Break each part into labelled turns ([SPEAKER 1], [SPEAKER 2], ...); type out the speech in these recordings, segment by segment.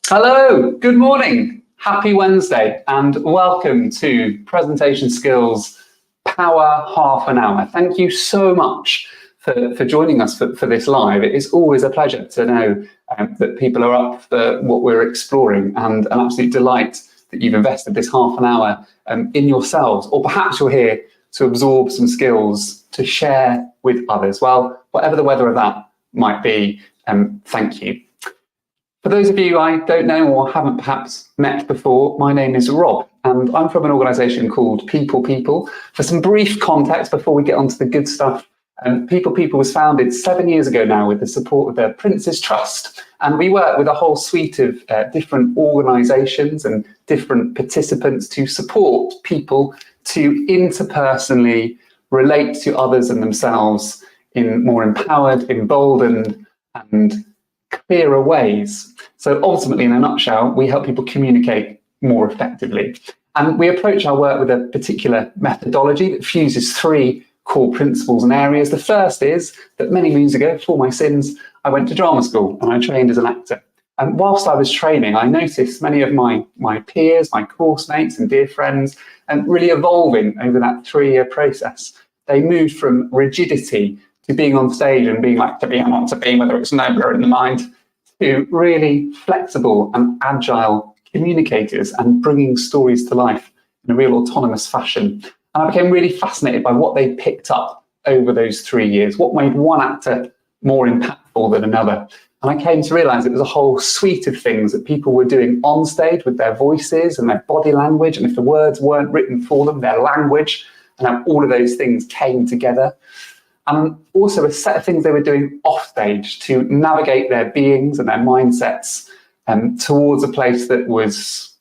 [SPEAKER 1] Hello, good morning, happy Wednesday, and welcome to Presentation Skills Power Half an Hour. Thank you so much for joining us for this live. It is always a pleasure to know that people are up for what we're exploring, and an absolute delight that you've invested this half an hour in yourselves, or perhaps you're here to absorb some skills to share with others. Well, whatever the weather of that might be, thank you. For those of you I don't know or haven't perhaps met before, my name is Rob, and I'm from an organisation called People People. For some brief context before we get onto the good stuff, People People was founded 7 years ago now with the support of the Prince's Trust, and we work with a whole suite of different organisations and different participants to support people to interpersonally relate to others and themselves in more empowered, emboldened and clearer ways. So ultimately, in a nutshell, we help people communicate more effectively. And we approach our work with a particular methodology that fuses three core principles and areas. The first is that many moons ago, before my sins, I went to drama school and I trained as an actor. And whilst I was training, I noticed many of my peers, my course mates and dear friends, really evolving over that 3-year process. They moved from rigidity to being on stage and being like, to be or not to be, whether it's nobler in the mind, to really flexible and agile communicators and bringing stories to life in a real autonomous fashion. And I became really fascinated by what they picked up over those 3 years, what made one actor more impactful than another. And I came to realise it was a whole suite of things that people were doing on stage with their voices and their body language, and if the words weren't written for them, their language, and how all of those things came together. And also a set of things they were doing off stage to navigate their beings and their mindsets towards a place that was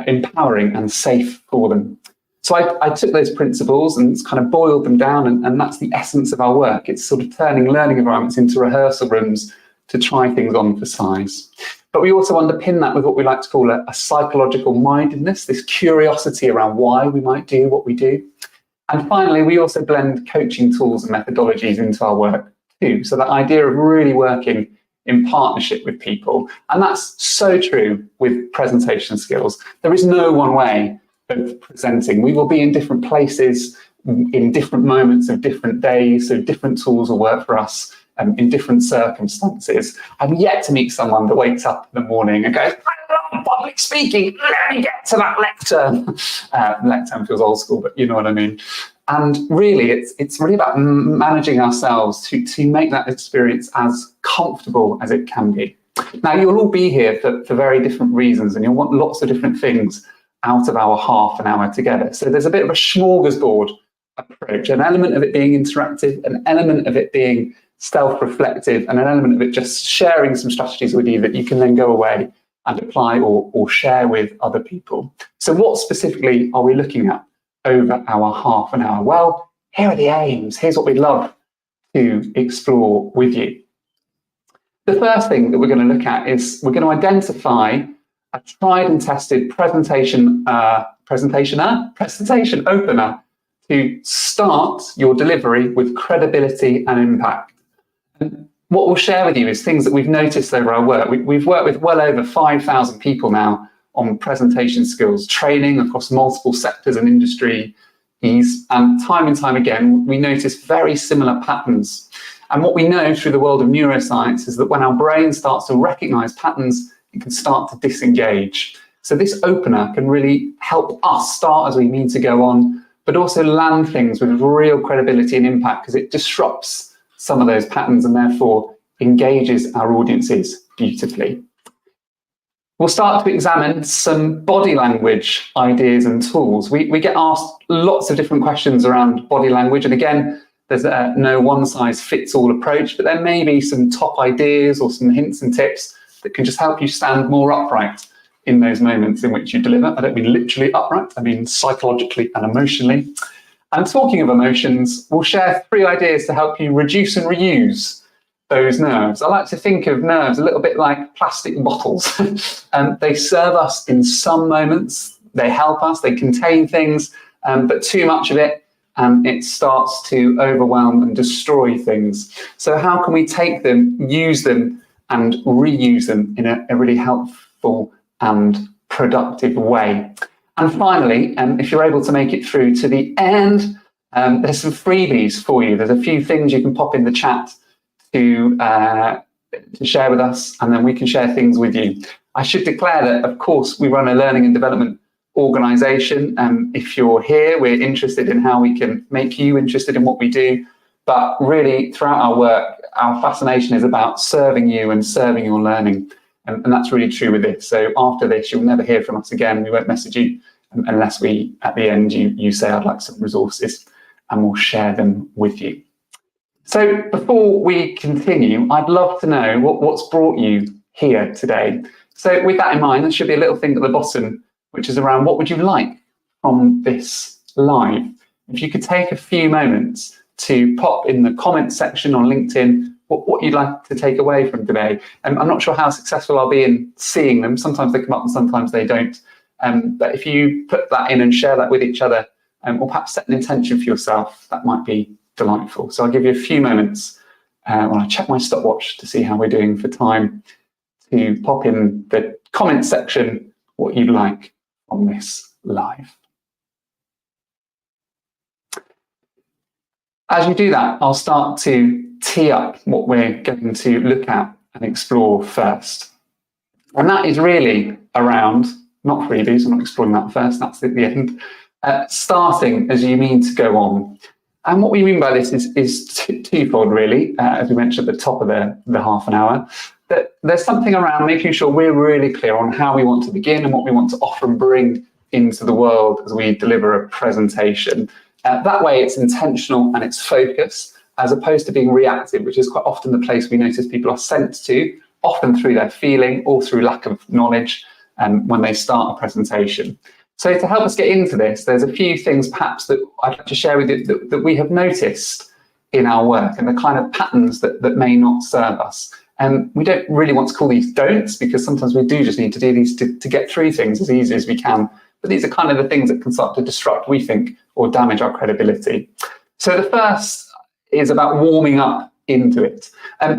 [SPEAKER 1] empowering and safe for them. So I took those principles and kind of boiled them down, and that's the essence of our work. It's sort of turning learning environments into rehearsal rooms to try things on for size. But we also underpin that with what we like to call a psychological mindedness, this curiosity around why we might do what we do. And finally, we also blend coaching tools and methodologies into our work too. So that idea of really working in partnership with people. And that's so true with presentation skills. There is no one way of presenting. We will be in different places, in different moments of different days, so different tools will work for us in different circumstances. I'm yet to meet someone that wakes up in the morning and goes, I love public speaking, let me get to that lectern. Lectern feels old school, but you know what I mean. And really, it's really about managing ourselves to make that experience as comfortable as it can be. Now, you'll all be here for very different reasons, and you'll want lots of different things out of our half an hour together. So there's a bit of a smorgasbord approach, an element of it being interactive, an element of it being self-reflective, and an element of it just sharing some strategies with you that you can then go away and apply or share with other people. So what specifically are we looking at over our half an hour? Well, here are the aims. Here's what we'd love to explore with you. The first thing that we're going to look at is we're going to identify a tried and tested presentation opener to start your delivery with credibility and impact. And what we'll share with you is things that we've noticed over our work. We've worked with well over 5,000 people now on presentation skills training across multiple sectors and industries, and time again, we notice very similar patterns. And what we know through the world of neuroscience is that when our brain starts to recognize patterns, it can start to disengage. So this opener can really help us start as we mean to go on, but also land things with real credibility and impact, because it disrupts some of those patterns and therefore engages our audiences beautifully. We'll start to examine some body language ideas and tools. We get asked lots of different questions around body language, and again, there's no one-size-fits-all approach, but there may be some top ideas or some hints and tips that can just help you stand more upright in those moments in which you deliver. I don't mean literally upright, I mean psychologically and emotionally. And talking of emotions, we'll share 3 ideas to help you reduce and reuse those nerves. I like to think of nerves a little bit like plastic bottles. They serve us in some moments, they help us, they contain things, but too much of it, it starts to overwhelm and destroy things. So how can we take them, use them, and reuse them in a really helpful impactful and productive way. And finally, if you're able to make it through to the end, there's some freebies for you. There's a few things you can pop in the chat to share with us, and then we can share things with you. I should declare that, of course, we run a learning and development organisation. If you're here, we're interested in how we can make you interested in what we do. But really, throughout our work, our fascination is about serving you and serving your learning. And that's really true with this. So after this, you'll never hear from us again. We won't message you unless we, at the end, you say, I'd like some resources, and we'll share them with you. So before we continue, I'd love to know what's brought you here today. So with that in mind, there should be a little thing at the bottom, which is around what would you like from this live? If you could take a few moments to pop in the comments section on LinkedIn what you'd like to take away from today. I'm not sure how successful I'll be in seeing them. Sometimes they come up and sometimes they don't. But if you put that in and share that with each other, or perhaps set an intention for yourself, that might be delightful. So I'll give you a few moments when I check my stopwatch to see how we're doing for time, to pop in the comment section what you'd like on this live. As you do that, I'll start to tee up what we're going to look at and explore first. And that is really around, not freebies, I'm not exploring that first, that's at the end, starting as you mean to go on. And what we mean by this is twofold, really, as we mentioned at the top of the half an hour, that there's something around making sure we're really clear on how we want to begin and what we want to offer and bring into the world as we deliver a presentation. That way it's intentional and it's focused, as opposed to being reactive, which is quite often the place we notice people are sent to, often through their feeling or through lack of knowledge when they start a presentation. So to help us get into this, there's a few things perhaps that I'd like to share with you that we have noticed in our work and the kind of patterns that may not serve us. And we don't really want to call these don'ts, because sometimes we do just need to do these to get through things as easy as we can. But these are kind of the things that can start to disrupt, we think, or damage our credibility. So the first is about warming up into it.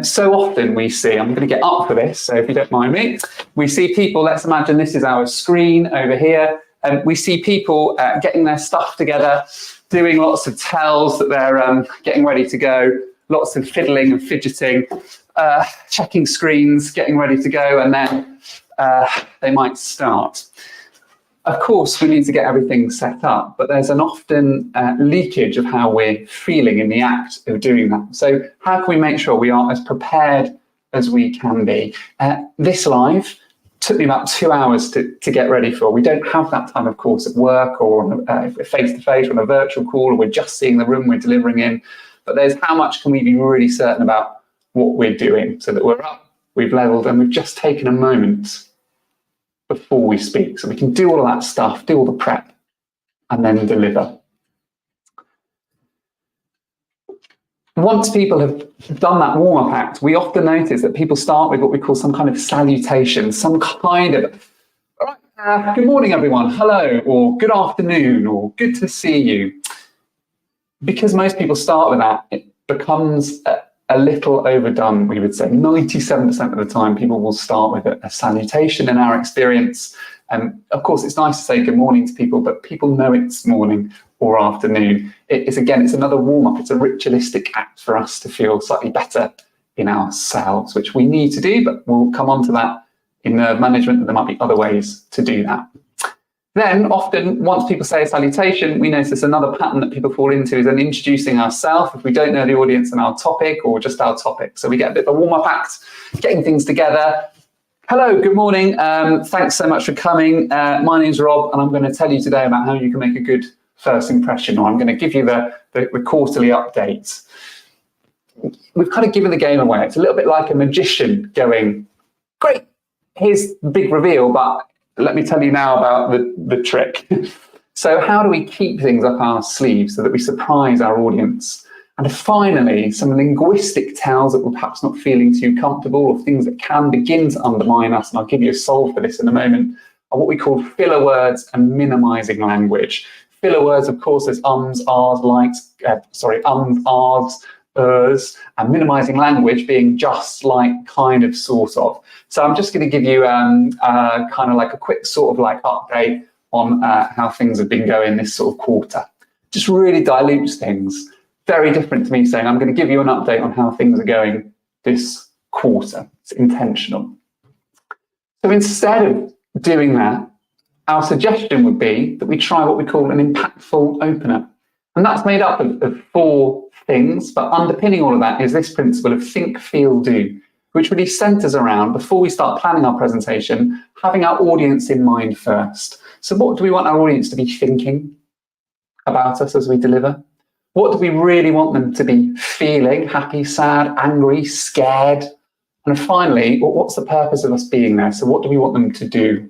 [SPEAKER 1] So often we see, I'm going to get up for this, so if you don't mind me, we see people, let's imagine this is our screen over here, and we see people getting their stuff together, doing lots of tells that they're getting ready to go, lots of fiddling and fidgeting, checking screens, getting ready to go, and then they might start. Of course, we need to get everything set up, but there's an often leakage of how we're feeling in the act of doing that. So how can we make sure we are as prepared as we can be? This live took me about 2 hours to get ready for. We don't have that time, of course, at work or face-to-face or on a virtual call, or we're just seeing the room we're delivering in. But there's how much can we be really certain about what we're doing so that we're up, we've leveled, and we've just taken a moment before we speak. So we can do all of that stuff, do all the prep, and then deliver. Once people have done that warm-up act, we often notice that people start with what we call some kind of salutation, some kind of, all right, good morning, everyone, hello, or good afternoon, or good to see you. Because most people start with that, it becomes a little overdone, we would say. 97% of the time, people will start with a salutation in our experience. And of course, it's nice to say good morning to people, but people know it's morning or afternoon. It's another warm-up. It's a ritualistic act for us to feel slightly better in ourselves, which we need to do, but we'll come on to that in nerve management, and there might be other ways to do that. Then often, once people say a salutation, we notice another pattern that people fall into is then introducing ourselves if we don't know the audience and our topic, or just our topic. So we get a bit of a warm-up act, getting things together. Hello, good morning. Thanks so much for coming. My name's Rob, and I'm going to tell you today about how you can make a good first impression, or I'm going to give you the quarterly updates. We've kind of given the game away. It's a little bit like a magician going, great, here's the big reveal, but let me tell you now about the trick. So how do we keep things up our sleeves so that we surprise our audience? And finally, some linguistic tells that we're perhaps not feeling too comfortable, or things that can begin to undermine us, and I'll give you a solve for this in a moment, are what we call filler words and minimizing language. Filler words, of course, there's ums, ahs, likes, ahs, and minimizing language being just, like, kind of, sort of. So I'm just going to give you kind of like a quick sort of like update on how things have been going this sort of quarter. Just really dilutes things. Very different to me saying I'm going to give you an update on how things are going this quarter. It's intentional. So instead of doing that, our suggestion would be that we try what we call an impactful opener. And that's made up of 4 things, but underpinning all of that is this principle of think, feel, do, which really centers around, before we start planning our presentation, having our audience in mind first. So what do we want our audience to be thinking about us as we deliver? What do we really want them to be feeling? Happy, sad, angry, scared? And finally, what's the purpose of us being there? So what do we want them to do?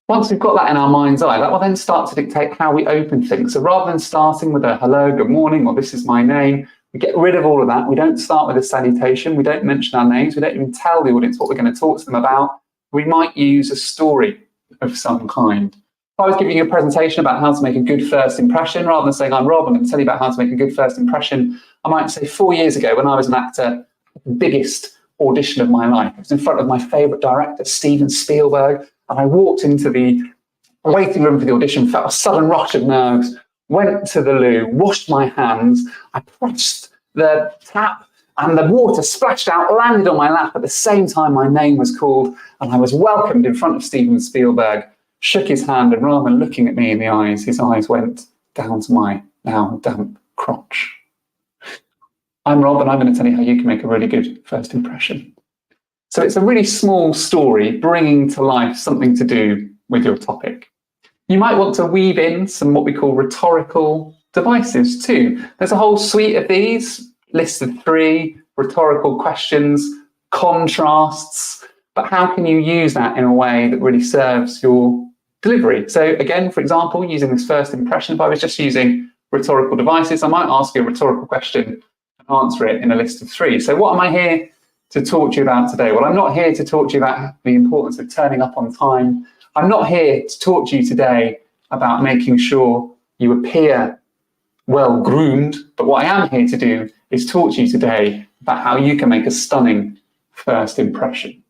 [SPEAKER 1] Once we've got that in our mind's eye, that will then start to dictate how we open things. So rather than starting with a hello, good morning, or this is my name, we get rid of all of that. We don't start with a salutation. We don't mention our names. We don't even tell the audience what we're going to talk to them about. We might use a story of some kind. If I was giving you a presentation about how to make a good first impression, rather than saying, I'm Rob, I'm going to tell you about how to make a good first impression, I might say 4 years ago when I was an actor, the biggest audition of my life. I was in front of my favourite director, Steven Spielberg, and I walked into the waiting room for the audition, felt a sudden rush of nerves, went to the loo, washed my hands, I pressed the tap and the water splashed out, landed on my lap. At the same time, my name was called and I was welcomed in front of Steven Spielberg, shook his hand, and rather than looking at me in the eyes, his eyes went down to my now damp crotch. I'm Rob, and I'm going to tell you how you can make a really good first impression. So it's a really small story bringing to life something to do with your topic. You might want to weave in some what we call rhetorical devices too. There's a whole suite of these, list of 3, rhetorical questions, contrasts, but how can you use that in a way that really serves your delivery? So again, for example, using this first impression, if I was just using rhetorical devices, I might ask you a rhetorical question and answer it in a list of 3. So what am I here to talk to you about today? Well, I'm not here to talk to you about the importance of turning up on time. I'm not here to talk to you today about making sure you appear well groomed, but what I am here to do is talk to you today about how you can make a stunning first impression.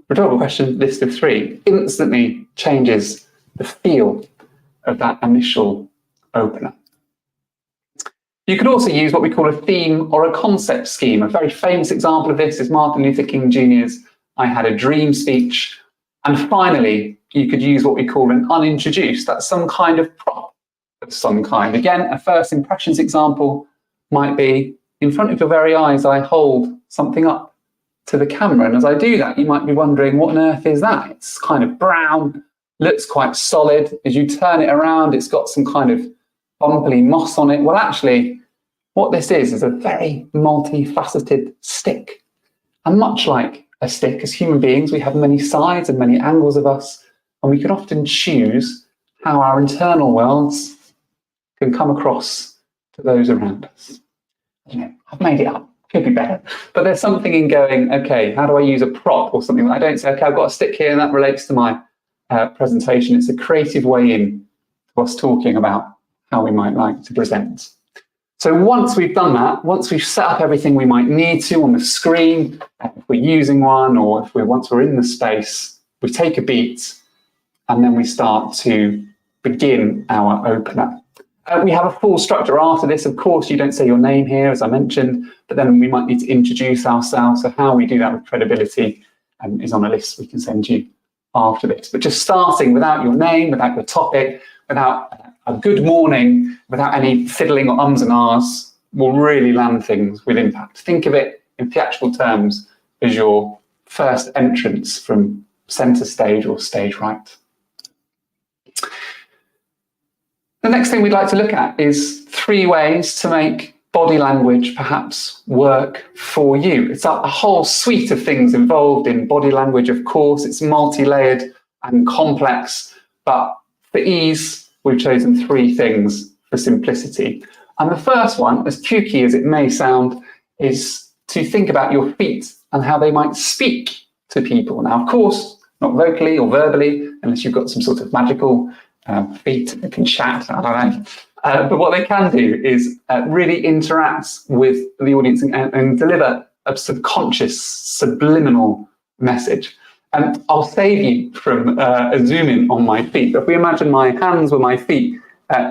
[SPEAKER 1] Rhetorical question, list of 3, instantly changes the feel of that initial opener. You could also use what we call a theme or a concept scheme. A very famous example of this is Martin Luther King Jr.'s I Had a Dream speech. And finally, you could use what we call an unintroduced. That's some kind of prop of some kind. Again, a first impressions example might be, in front of your very eyes, I hold something up to the camera. And as I do that, you might be wondering, what on earth is that? It's kind of brown, looks quite solid. As you turn it around, it's got some kind of bumpy moss on it. Well, actually, what this is a very multifaceted stick. And much like a stick, as human beings, we have many sides and many angles of us, and we can often choose how our internal worlds can come across to those around us. You know, I've made it up, could be better. But there's something in going, okay, how do I use a prop or something? I don't say, okay, I've got a stick here and that relates to my presentation. It's a creative way in to us talking about how we might like to present. So once we've done that, once we've set up everything we might need to on the screen, if we're using one or if once we're in the space, we take a beat and then we start to begin our opener. We have a full structure after this. Of course, you don't say your name here, as I mentioned, but then we might need to introduce ourselves. So how we do that with credibility is on a list we can send you after this. But just starting without your name, without your topic, without a good morning, without any fiddling or ums and ahs, will really land things with impact. Think of it in theatrical terms as your first entrance from centre stage or stage right. The next thing we'd like to look at is 3 ways to make body language perhaps work for you. It's a whole suite of things involved in body language, of course. It's multi-layered and complex, but for ease, we've chosen 3 things for simplicity. And the first one, as kooky as it may sound, is to think about your feet and how they might speak to people. Now, of course, not vocally or verbally, unless you've got some sort of magical feet that can chat, I don't But what they can do is really interact with the audience and deliver a subconscious, subliminal message. And I'll save you from a zoom in on my feet. If we imagine my hands were my feet,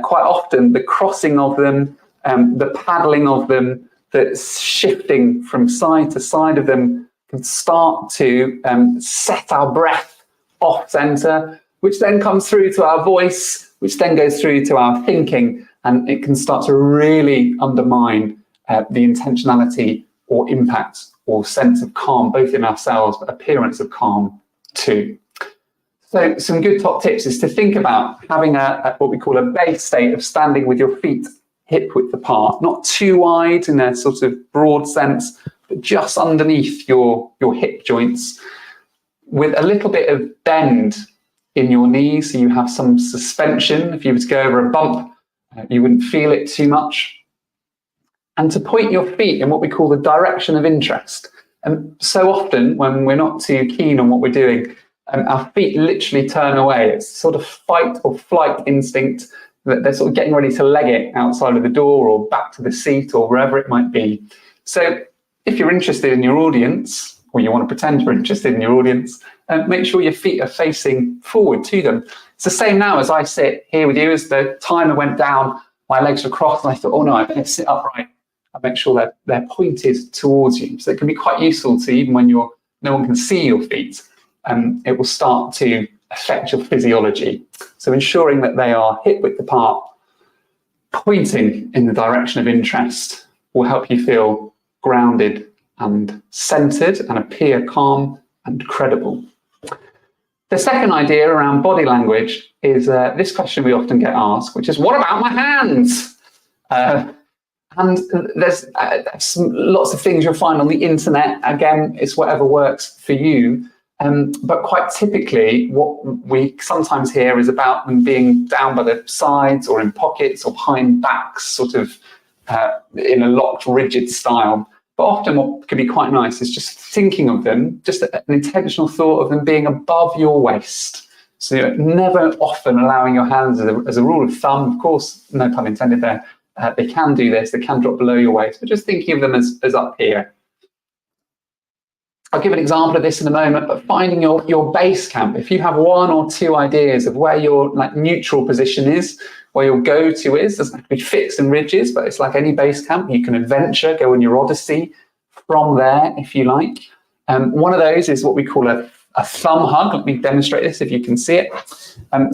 [SPEAKER 1] quite often the crossing of them, the paddling of them, the shifting from side to side of them can start to set our breath off center, which then comes through to our voice, which then goes through to our thinking, and it can start to really undermine the intentionality or impact or sense of calm, both in ourselves, but appearance of calm too. So some good top tips is to think about having a what we call a base state of standing with your feet hip width apart, not too wide in a sort of broad sense, but just underneath your hip joints, with a little bit of bend in your knees, so you have some suspension. If you were to go over a bump, you wouldn't feel it too much. And to point your feet in what we call the direction of interest. And so often when we're not too keen on what we're doing, our feet literally turn away. It's sort of fight or flight instinct that they're sort of getting ready to leg it outside of the door or back to the seat or wherever it might be. So if you're interested in your audience, or you want to pretend you're interested in your audience, make sure your feet are facing forward to them. It's the same now as I sit here with you. As the timer went down, my legs were crossed and I thought, oh no, I better sit upright and make sure that they're pointed towards you. So it can be quite useful to, even when no one can see your feet, it will start to affect your physiology. So ensuring that they are hip width apart, pointing in the direction of interest, will help you feel grounded and centered and appear calm and credible. The second idea around body language is this question we often get asked, which is, what about my hands? And there's lots of things you'll find on the internet. Again, it's whatever works for you. But quite typically, what we sometimes hear is about them being down by the sides or in pockets or behind backs, sort of in a locked, rigid style. But often what can be quite nice is just thinking of them, just an intentional thought of them being above your waist. So you're never often allowing your hands, as a rule of thumb, of course, no pun intended there, they can do this, they can drop below your waist, but just thinking of them as up here. I'll give an example of this in a moment, but finding your base camp. If you have one or two ideas of where your neutral position is, where your go-to is, doesn't have to be fixed and rigid, but it's like any base camp. You can adventure, go on your odyssey from there, if you like. One of those is what we call a thumb hug. Let me demonstrate this if you can see it.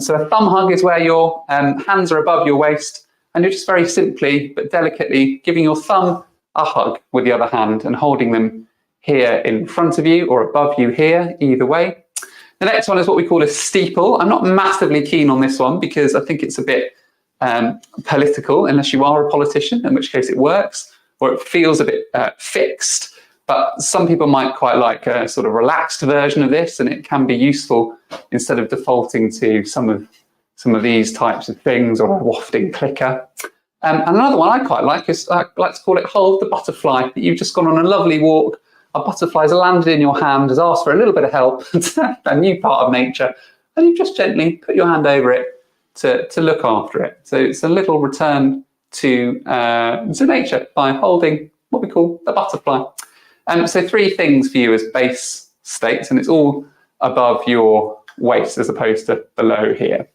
[SPEAKER 1] So a thumb hug is where your hands are above your waist, and you're just very simply but delicately giving your thumb a hug with the other hand and holding them here in front of you or above you here, either way. The next one is what we call a steeple. I'm not massively keen on this one because I think it's a bit political, unless you are a politician, in which case it works, or it feels a bit fixed. But some people might quite like a sort of relaxed version of this, and it can be useful instead of defaulting to some of these types of things or a wafting clicker. And another one I quite like is, I like to call it hold the butterfly. That you've just gone on a lovely walk, a butterfly's landed in your hand, has asked for a little bit of help, a new part of nature, and you just gently put your hand over it to look after it. So it's a little return to nature by holding what we call the butterfly. So three things for you as base states, and it's all above your waist as opposed to below here.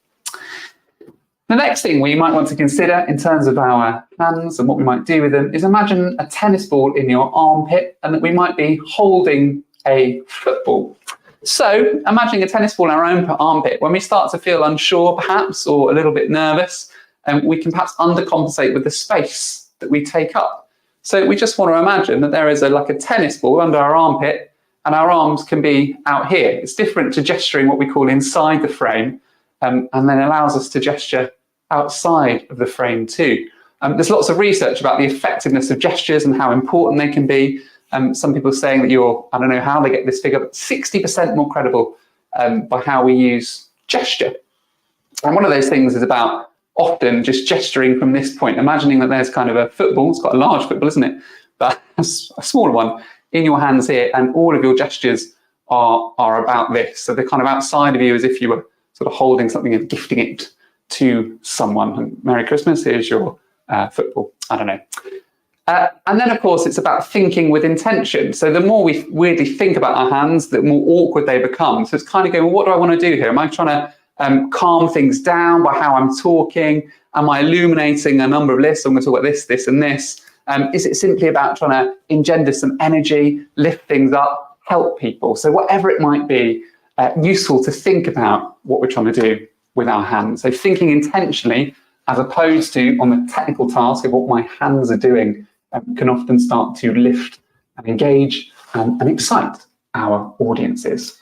[SPEAKER 1] The next thing we might want to consider in terms of our hands and what we might do with them is imagine a tennis ball in your armpit and that we might be holding a football. So imagining a tennis ball in our own armpit, when we start to feel unsure perhaps or a little bit nervous, we can perhaps undercompensate with the space that we take up. So we just want to imagine that there is like a tennis ball under our armpit and our arms can be out here. It's different to gesturing what we call inside the frame, and then allows us to gesture outside of the frame too. There's lots of research about the effectiveness of gestures and how important they can be. Some people are saying that you're, I don't know how they get this figure, but 60% more credible by how we use gesture. And one of those things is about often just gesturing from this point, imagining that there's kind of a football, it's quite a large football, isn't it? But a smaller one in your hands here, and all of your gestures are about this. So they're kind of outside of you as if you were sort of holding something and gifting it to someone. And Merry Christmas, here's your football. I don't know. And then, of course, it's about thinking with intention. So the more we weirdly think about our hands, the more awkward they become. So it's kind of going, well, what do I want to do here? Am I trying to calm things down by how I'm talking? Am I illuminating a number of lists? I'm going to talk about this, this, and this. Is it simply about trying to engender some energy, lift things up, help people? So whatever it might be, useful to think about what we're trying to do with our hands. So thinking intentionally, as opposed to on the technical task of what my hands are doing, can often start to lift and engage and excite our audiences.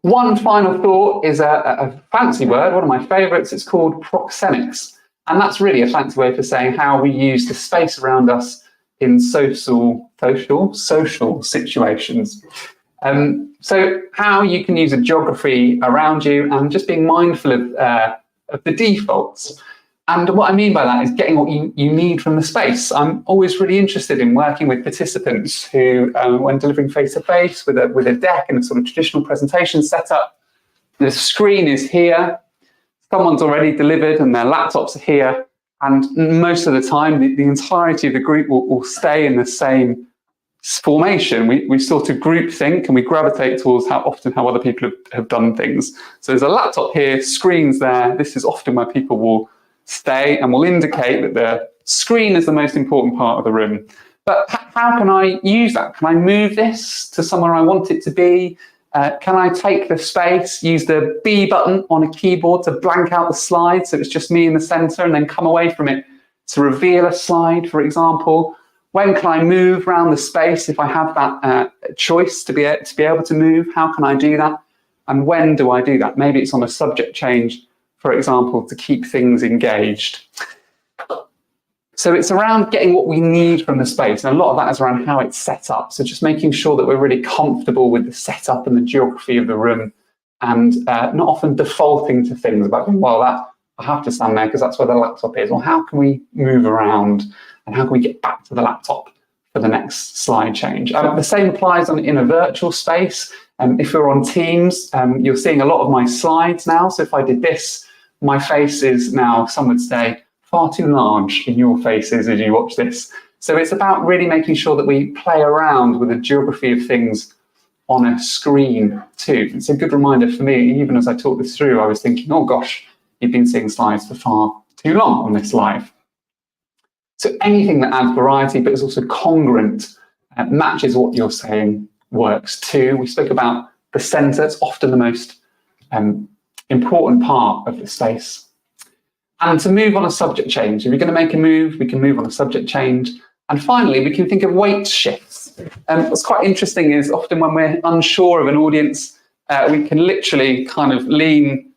[SPEAKER 1] One final thought is a fancy word, one of my favourites. It's called proxemics. And that's really a fancy way for saying how we use the space around us in social situations. So how you can use a geography around you and just being mindful of the defaults. And what I mean by that is getting what you need from the space. I'm always really interested in working with participants who, when delivering face-to-face with a deck and a sort of traditional presentation setup, the screen is here, someone's already delivered and their laptops are here, and most of the time the entirety of the group will stay in the same formation. We sort of group think and we gravitate towards how other people have done things. So there's a laptop here, screens there. This is often where people will stay and will indicate that the screen is the most important part of the room. But how can I use that? Can I move this to somewhere I want it to be? Can I take the space, use the B button on a keyboard to blank out the slide so it's just me in the center, and then come away from it to reveal a slide, for example? When can I move around the space if I have that choice to be able to move? How can I do that? And when do I do that? Maybe it's on a subject change, for example, to keep things engaged. So it's around getting what we need from the space, and a lot of that is around how it's set up. So just making sure that we're really comfortable with the setup and the geography of the room, and not often defaulting to things about, well, that I have to stand there because that's where the laptop is, or how can we move around and how can we get back to the laptop for the next slide change? The same applies in a virtual space. If we're on Teams, you're seeing a lot of my slides now. So if I did this, my face is now, some would say, far too large in your faces as you watch this. So it's about really making sure that we play around with the geography of things on a screen too. It's a good reminder for me, even as I talk this through, I was thinking, oh gosh, you've been seeing slides for far too long on this live. So anything that adds variety but is also congruent, matches what you're saying, works too. We spoke about the centre. It's often the most important part of the space. And to move on a subject change. If you're going to make a move, we can move on a subject change. And finally, we can think of weight shifts. What's quite interesting is often when we're unsure of an audience, we can literally kind of lean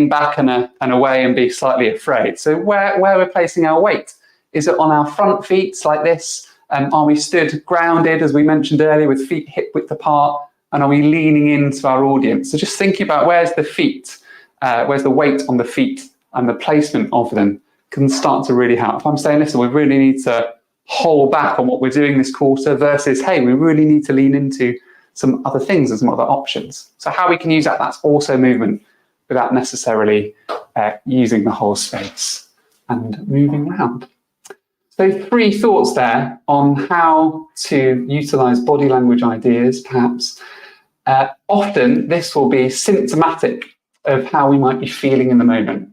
[SPEAKER 1] back and away and be slightly afraid. So where we're placing our weight? Is it on our front feet like this? Are we stood grounded, as we mentioned earlier, with feet hip width apart? And are we leaning into our audience? So just thinking about where's the feet, where's the weight on the feet, and the placement of them can start to really help. If I'm saying, listen, we really need to hold back on what we're doing this quarter versus, hey, we really need to lean into some other things and some other options. So how we can use that, that's also movement without necessarily using the whole space and moving around. So 3 thoughts there on how to utilize body language ideas, perhaps. Often this will be symptomatic of how we might be feeling in the moment.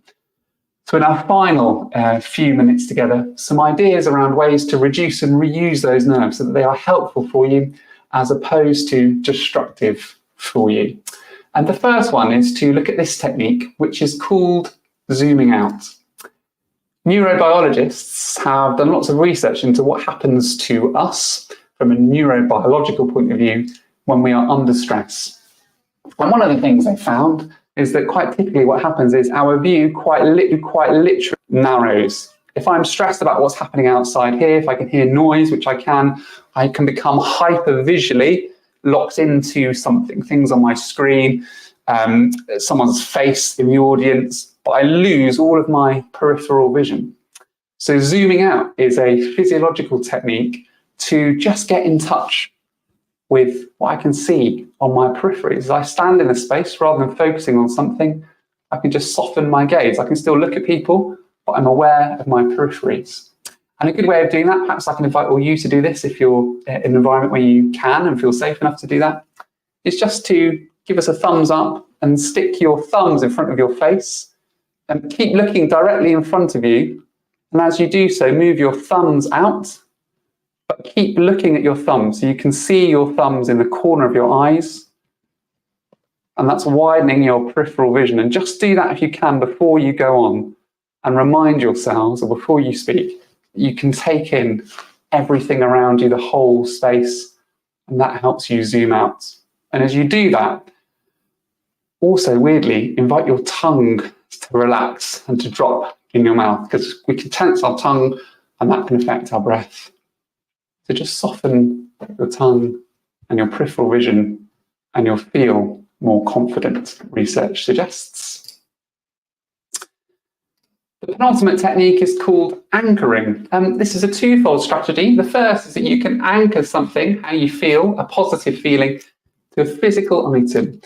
[SPEAKER 1] So in our final few minutes together, some ideas around ways to reduce and reuse those nerves so that they are helpful for you as opposed to destructive for you. And the first one is to look at this technique, which is called zooming out. Neurobiologists have done lots of research into what happens to us from a neurobiological point of view when we are under stress. And one of the things they found is that quite typically what happens is our view quite literally narrows. If I'm stressed about what's happening outside here, if I can hear noise, which I can become hyper visually locked into something, things on my screen, someone's face in the audience, but I lose all of my peripheral vision. So zooming out is a physiological technique to just get in touch with what I can see on my peripheries. As I stand in a space, rather than focusing on something, I can just soften my gaze. I can still look at people, but I'm aware of my peripheries. And a good way of doing that, perhaps I can invite all you to do this if you're in an environment where you can and feel safe enough to do that, is just to give us a thumbs up and stick your thumbs in front of your face and keep looking directly in front of you. And as you do so, move your thumbs out, but keep looking at your thumbs so you can see your thumbs in the corner of your eyes. And that's widening your peripheral vision. And just do that if you can before you go on, and remind yourselves, or before you speak, you can take in everything around you, the whole space, and that helps you zoom out. And as you do that, also weirdly, invite your tongue to relax and to drop in your mouth, because we can tense our tongue and that can affect our breath. So just soften your tongue and your peripheral vision and you'll feel more confident, research suggests. The penultimate technique is called anchoring. This is a twofold strategy. The first is that you can anchor something, how you feel, a positive feeling, to a physical item.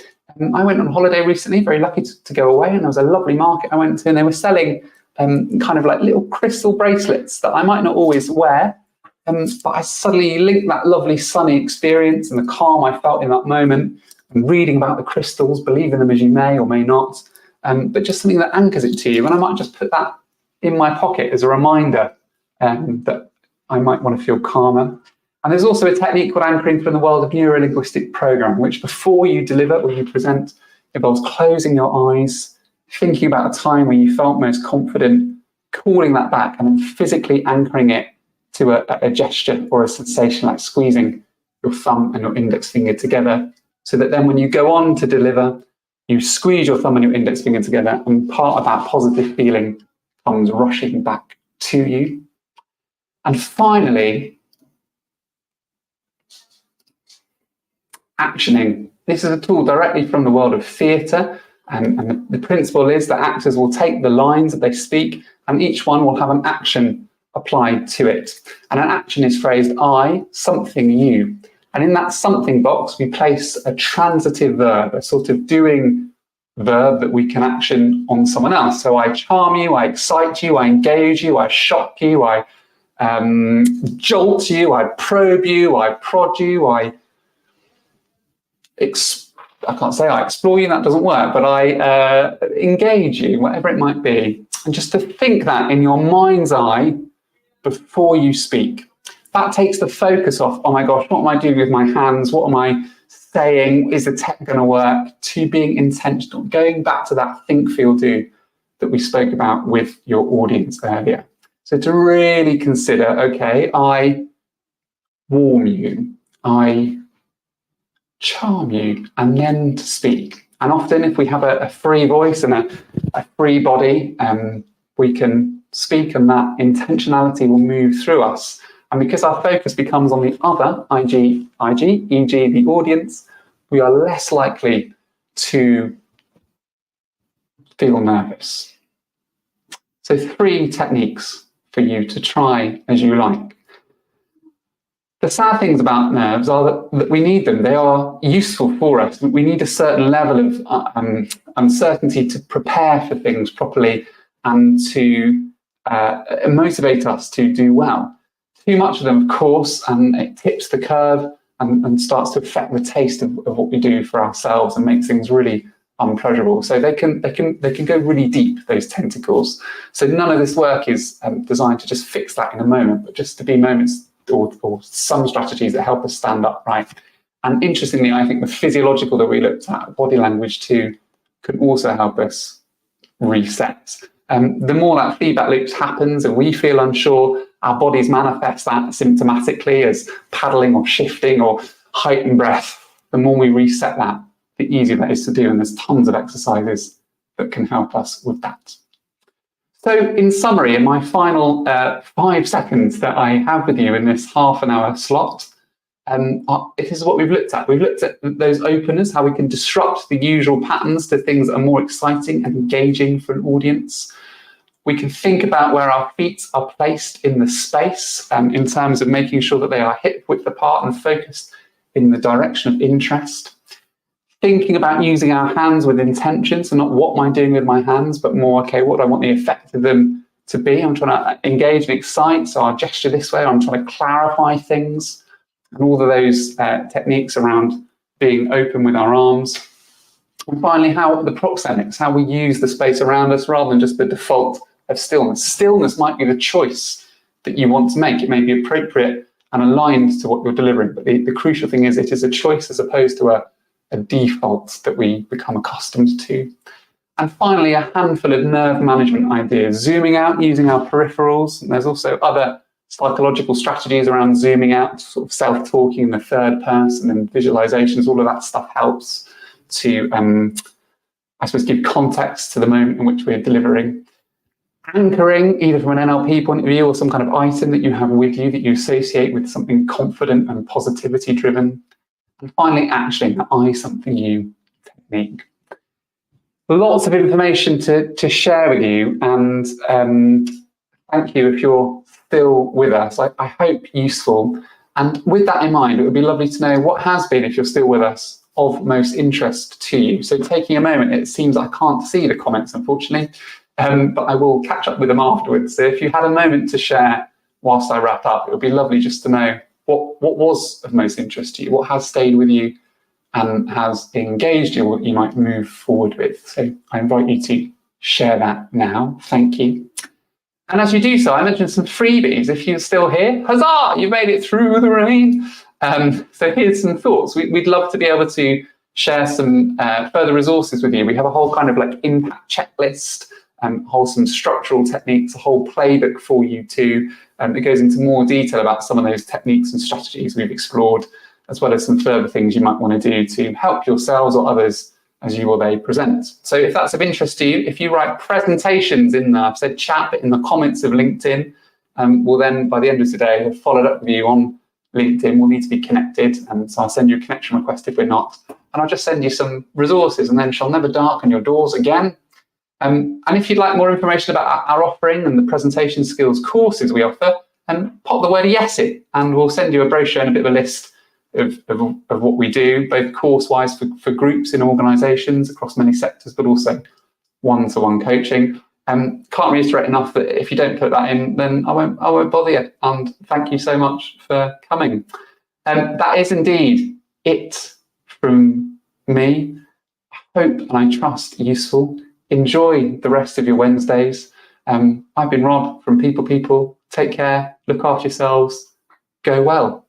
[SPEAKER 1] I went on holiday recently, very lucky to go away, and there was a lovely market I went to, and they were selling kind of like little crystal bracelets that I might not always wear, but I suddenly linked that lovely sunny experience and the calm I felt in that moment, and reading about the crystals, believe in them as you may or may not, but just something that anchors it to you. And I might just put that in my pocket as a reminder that I might want to feel calmer. And there's also a technique called anchoring from the world of neuro-linguistic programming, which before you deliver or you present involves closing your eyes, thinking about a time where you felt most confident, calling that back, and then physically anchoring it to a gesture or a sensation like squeezing your thumb and your index finger together, so that then when you go on to deliver, you squeeze your thumb and your index finger together, and part of that positive feeling comes rushing back to you. And finally, actioning. This is a tool directly from the world of theatre, and the principle is that actors will take the lines that they speak, and each one will have an action applied to it. And an action is phrased, I, something, you. And in that something box, we place a transitive verb, a sort of doing verb that we can action on someone else. So I charm you, I excite you, I engage you, I shock you, I jolt you, I probe you, I prod you, I can't say I explore you, that doesn't work, but I engage you, whatever it might be. And just to think that in your mind's eye before you speak. That takes the focus off, oh my gosh, what am I doing with my hands? What am I saying? Is the tech going to work? To being intentional, going back to that think, feel, do that we spoke about with your audience earlier. So to really consider, okay, I warm you, I charm you, and then to speak. And often if we have a free voice and a free body, we can speak, and that intentionality will move through us. And because our focus becomes on the other, e.g. the audience, we are less likely to feel nervous. So 3 techniques for you to try as you like. The sad things about nerves are that we need them. They are useful for us. We need a certain level of uncertainty to prepare for things properly and to motivate us to do well. Too much of them, of course, and it tips the curve and starts to affect the taste of what we do for ourselves and makes things really unpleasurable. So they can go really deep, those tentacles. So none of this work is designed to just fix that in a moment, but just to be moments or some strategies that help us stand upright. And interestingly, I think the physiological that we looked at, body language too, can also help us reset. The more that feedback loop happens and we feel unsure, our bodies manifest that symptomatically as paddling or shifting or heightened breath. The more we reset that, the easier that is to do. And there's tons of exercises that can help us with that. So in summary, in my final 5 seconds that I have with you in this half-an-hour slot, this is what we've looked at. We've looked at those openers, how we can disrupt the usual patterns to things that are more exciting and engaging for an audience. We can think about where our feet are placed in the space in terms of making sure that they are hip width apart and focused in the direction of interest. thinking about using our hands with intention. So not what am I doing with my hands, but more, okay, what do I want the effect of them to be? I'm trying to engage and excite, so I'll gesture this way. I'm trying to clarify things, and all of those techniques around being open with our arms. And finally, how the proxemics, how we use the space around us rather than just the default of stillness. Stillness might be the choice that you want to make. It may be appropriate and aligned to what you're delivering, but the crucial thing is it is a choice as opposed to a default that we become accustomed to. And finally, a handful of nerve management ideas, zooming out using our peripherals. And there's also other psychological strategies around zooming out, sort of self-talking in the third person and visualizations. All of that stuff helps to, I suppose, give context to the moment in which we're delivering. Anchoring, either from an NLP point of view or some kind of item that you have with you that you associate with something confident and positivity driven. And finally, actioning, the I something you technique. Lots of information to share with you, and thank you if you're still with us. I hope useful. And with that in mind, it would be lovely to know what has been, if you're still with us, of most interest to you. So taking a moment, it seems I can't see the comments, unfortunately, but I will catch up with them afterwards. So if you had a moment to share whilst I wrap up, it would be lovely just to know what was of most interest to you, what has stayed with you and has engaged you, what you might move forward with. So I invite you to share that now. Thank you. And as you do so, I mentioned some freebies. If you're still here, huzzah, you made it through the rain. So here's some thoughts. We'd love to be able to share some further resources with you. We have a whole kind of like impact checklist, wholesome structural techniques, a whole playbook for you too. It goes into more detail about some of those techniques and strategies we've explored, as well as some further things you might want to do to help yourselves or others as you or they present. So if that's of interest to you, if you write presentations in the, I've said chat, but in the comments of LinkedIn, we'll then, by the end of today, have followed up with you on LinkedIn. We'll need to be connected, and so I'll send you a connection request if we're not. And I'll just send you some resources, and then shall never darken your doors again. And if you'd like more information about our offering and the presentation skills courses we offer, pop the word yes in, and we'll send you a brochure and a bit of a list of what we do, both course-wise for groups in organisations across many sectors, but also one-to-one coaching. Can't reiterate enough that if you don't put that in, then I won't bother you. And thank you so much for coming. That is indeed it from me. I hope and I trust useful. Enjoy the rest of your Wednesdays. I've been Rob from People. Take care, look after yourselves, go well.